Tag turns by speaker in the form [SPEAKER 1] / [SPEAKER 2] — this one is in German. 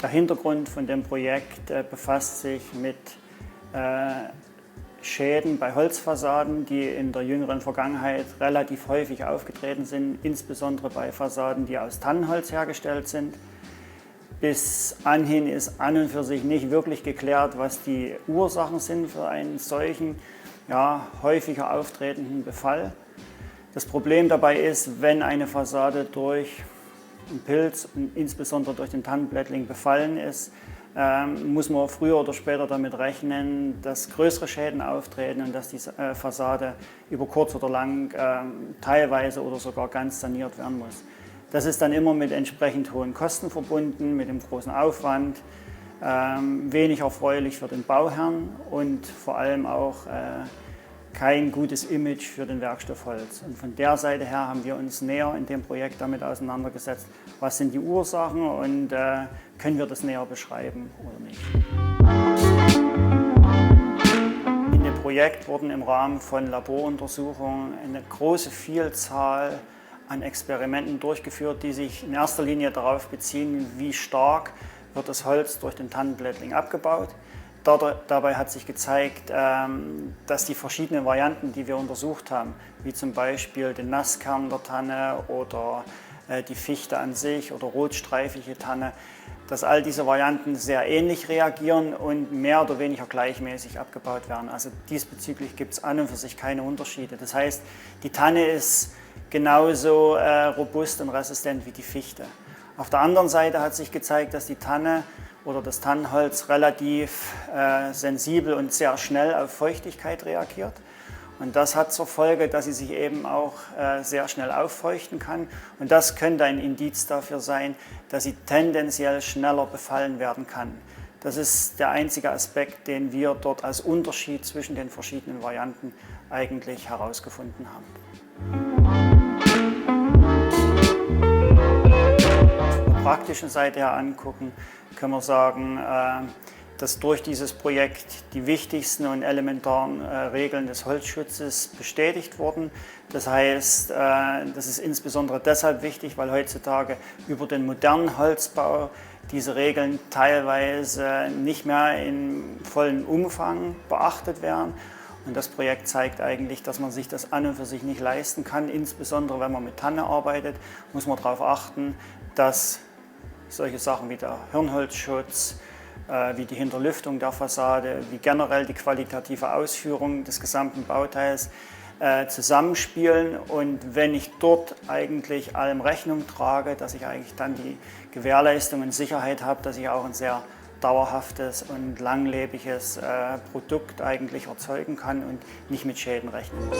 [SPEAKER 1] Der Hintergrund von dem Projekt befasst sich mit Schäden bei Holzfassaden, die in der jüngeren Vergangenheit relativ häufig aufgetreten sind, insbesondere bei Fassaden, die aus Tannenholz hergestellt sind. Bis anhin ist an und für sich nicht wirklich geklärt, was die Ursachen sind für einen solchen, häufiger auftretenden Befall. Das Problem dabei ist, wenn eine Fassade durch einen Pilz und insbesondere durch den Tannenblättling befallen ist, muss man früher oder später damit rechnen, dass größere Schäden auftreten und dass die Fassade über kurz oder lang teilweise oder sogar ganz saniert werden muss. Das ist dann immer mit entsprechend hohen Kosten verbunden, mit dem großen Aufwand, wenig erfreulich für den Bauherrn und vor allem auch kein gutes Image für den Werkstoff Holz. Und von der Seite her haben wir uns näher in dem Projekt damit auseinandergesetzt, was sind die Ursachen und können wir das näher beschreiben oder nicht. In dem Projekt wurden im Rahmen von Laboruntersuchungen eine große Vielzahl an Experimenten durchgeführt, die sich in erster Linie darauf beziehen, wie stark wird das Holz durch den Tannenblättling abgebaut. Dabei hat sich gezeigt, dass die verschiedenen Varianten, die wir untersucht haben, wie zum Beispiel den Nasskern der Tanne oder die Fichte an sich oder rotstreifige Tanne, dass all diese Varianten sehr ähnlich reagieren und mehr oder weniger gleichmäßig abgebaut werden. Also diesbezüglich gibt es an und für sich keine Unterschiede. Das heißt, die Tanne ist genauso robust und resistent wie die Fichte. Auf der anderen Seite hat sich gezeigt, dass die Tanne oder das Tannenholz relativ sensibel und sehr schnell auf Feuchtigkeit reagiert. Und das hat zur Folge, dass sie sich eben auch sehr schnell auffeuchten kann. Und das könnte ein Indiz dafür sein, dass sie tendenziell schneller befallen werden kann. Das ist der einzige Aspekt, den wir dort als Unterschied zwischen den verschiedenen Varianten eigentlich herausgefunden haben. Von der praktischen Seite her angucken, können wir sagen, dass durch dieses Projekt die wichtigsten und elementaren Regeln des Holzschutzes bestätigt wurden. Das heißt, das ist insbesondere deshalb wichtig, weil heutzutage über den modernen Holzbau diese Regeln teilweise nicht mehr in vollem Umfang beachtet werden. Und das Projekt zeigt eigentlich, dass man sich das an und für sich nicht leisten kann. Insbesondere wenn man mit Tanne arbeitet, muss man darauf achten, dass solche Sachen wie der Hirnholzschutz, wie die Hinterlüftung der Fassade, wie generell die qualitative Ausführung des gesamten Bauteils zusammenspielen. Und wenn ich dort eigentlich allem Rechnung trage, dass ich eigentlich dann die Gewährleistung und Sicherheit habe, dass ich auch ein sehr dauerhaftes und langlebiges Produkt eigentlich erzeugen kann und nicht mit Schäden rechnen muss.